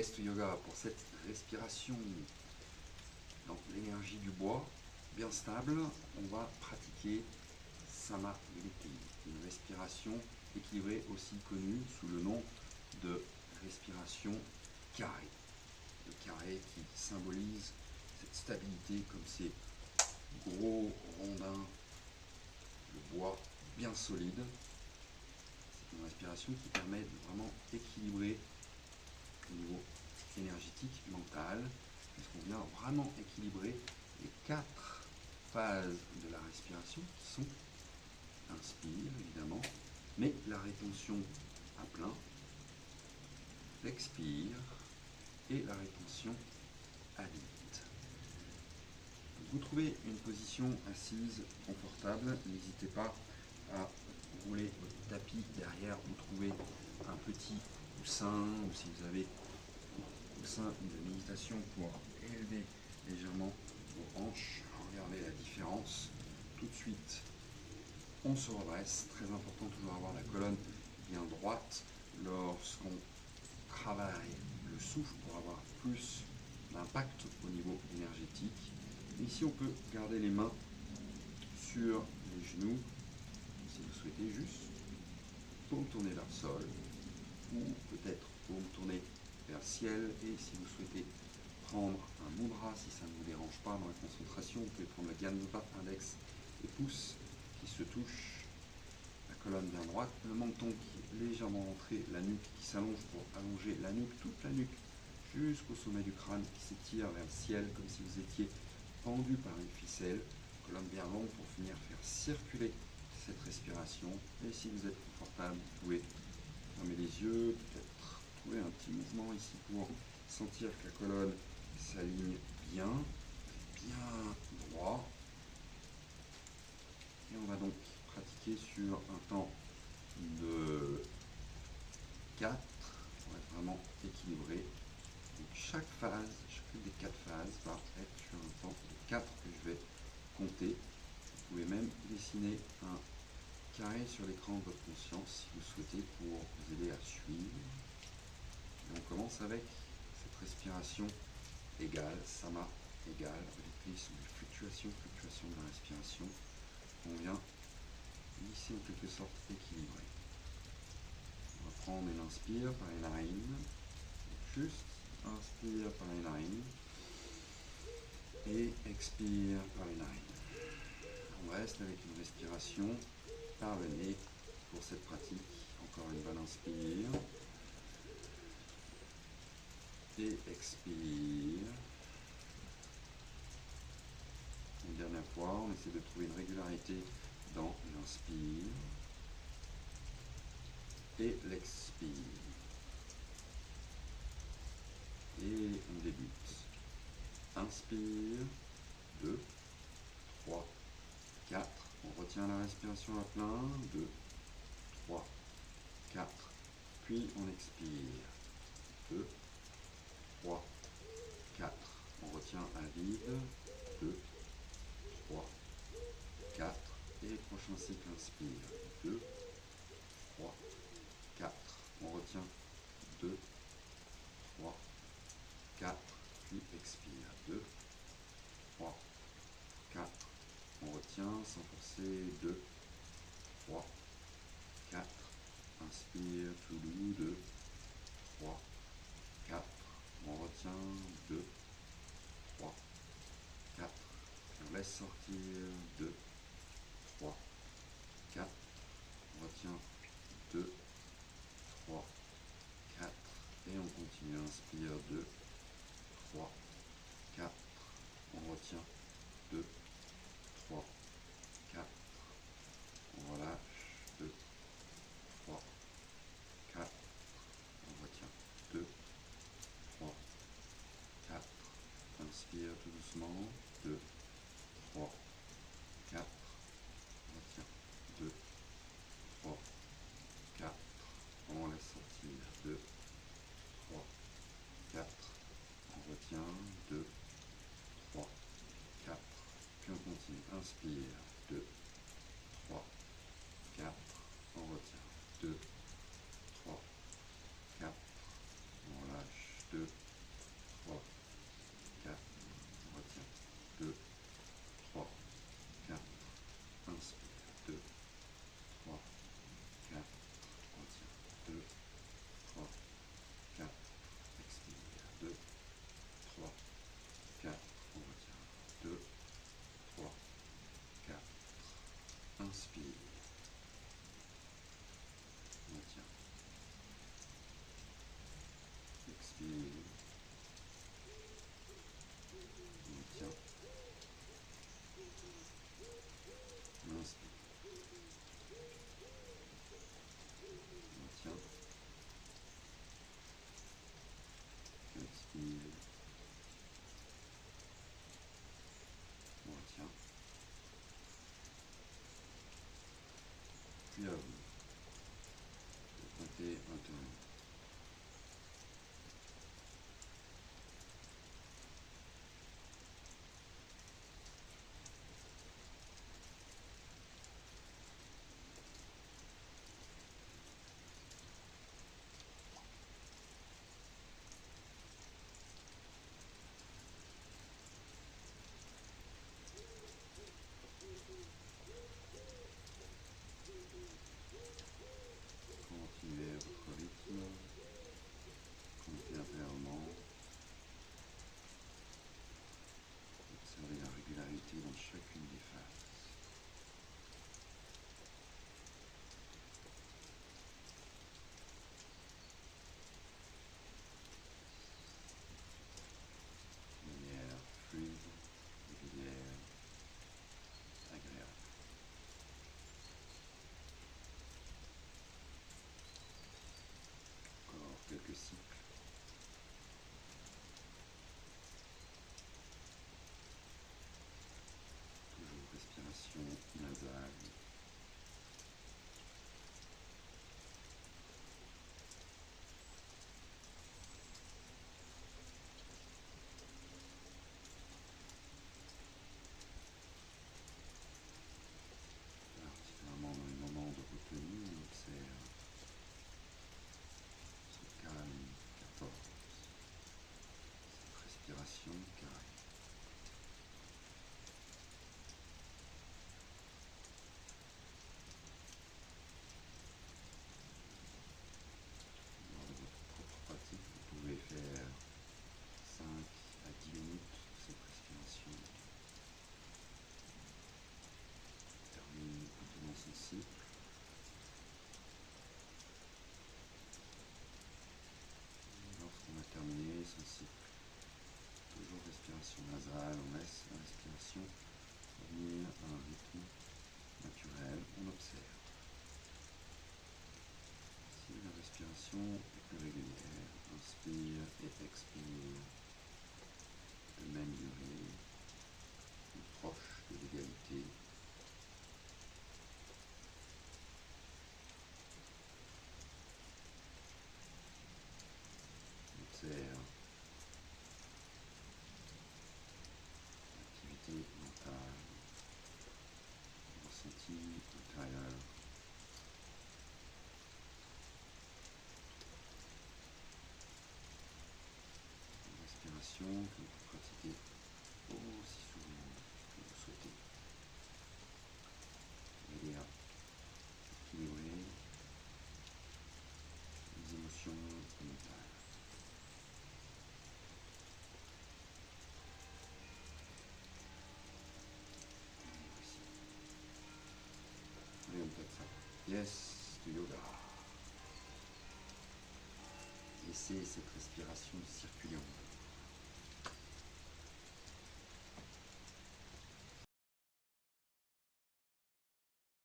Yes to Yoga pour cette respiration dans l'énergie du bois, bien stable. On va pratiquer Samadhi, une respiration équilibrée aussi connue sous le nom de respiration carrée. Le carré qui symbolise cette stabilité comme ces gros rondins de bois bien solides. C'est une respiration qui permet de vraiment équilibrer au niveau énergétique, mental, puisqu'on vient vraiment équilibrer les 4 phases de la respiration qui sont inspire évidemment, mais la rétention à plein, l'expire et la rétention à vide. Vous trouvez une position assise confortable, n'hésitez pas à rouler votre tapis derrière, vous trouvez un petit coussin ou si vous avez un coussin de méditation pour élever légèrement vos hanches. Regardez la différence. Tout de suite, on se redresse. Très important toujours avoir la colonne bien droite lorsqu'on travaille le souffle pour avoir plus d'impact au niveau énergétique. Ici, on peut garder les mains sur les genoux si vous souhaitez, juste paume tournée vers le sol ou peut-être paume tournée vers le ciel. Et si vous souhaitez prendre un mudra, si ça ne vous dérange pas dans la concentration, vous pouvez prendre le Ganva, index et pouce qui se touchent, la colonne bien droite, le menton qui est légèrement rentré, la nuque qui s'allonge pour allonger la nuque, toute la nuque jusqu'au sommet du crâne qui s'étire vers le ciel comme si vous étiez pendu par une ficelle, colonne bien longue pour finir faire circuler cette respiration. Et si vous êtes confortable, vous pouvez fermer les yeux, peut-être trouver un petit mouvement ici pour sentir que la colonne s'aligne bien, bien droit. Et on va donc pratiquer sur un temps de 4 pour être vraiment équilibré. Donc chaque phase, chacune des 4 phases va être sur un temps de 4 que je vais compter. Vous pouvez même dessiner un carré sur l'écran de votre conscience si vous souhaitez pour vous aider à suivre. Et on commence avec cette respiration égale, sama égale, rythmisme, fluctuation de la respiration. On vient ici en quelque sorte équilibrer. On va prendre une inspire par les narines, juste inspire par les narines et expire par les narines. On reste avec une respiration par le nez pour cette pratique. Encore une bonne inspire et expire. Une dernière fois, on essaie de trouver une régularité dans l'inspire et l'expire. Et on débute. Inspire, 2, 3, 4. On retient la respiration à plein. 2, 3, 4. Puis on expire. 2, 3, 4. On retient à vide. 2, 3, 4. Et prochain cycle, inspire. 2, 3, 4. On retient 2, 3, 4. Puis expire. 2, 3, 4. On retient sans forcer. 2, 3, 4. Inspire tout doux. 2, 3, 4. On retient. 2, 3, 4. On laisse sortir. 2, 3, 4. On retient. 2, 3, 4. Et on continue. Inspire. 2, 3, 4. On retient. 2, 3, 4. On relâche. 2, 3, 4. On retient. 2, 3, 4. Inspire tout doucement. 2, 3, 4. On retient. 2, 3, 4. On laisse sortir. 2, 3, 4. On retient. 2, 3, 4. Puis on continue. Inspire. 2, 3, 4. On retient. 2, 3, 4. On relâche. 2, respiration carrée. Lors de votre propre pratique, vous pouvez faire 5 à 10 minutes cette respiration. Termine maintenant son cycle. Lorsqu'on a terminé son cycle, toujours respiration nasale, on laisse la respiration revenir à un rythme naturel, on observe. Si la respiration est plus régulière, inspire et expire de même durée, ou proche de l'égalité. Observe l'activité mentale, le ressenti intérieur. Une respiration que vous pratiquez aussi souvent que vous souhaitez. Aider à équilibrer les émotions mentales. Allez, on peut ça. Yes, du yoga. Laissez cette respiration circulante.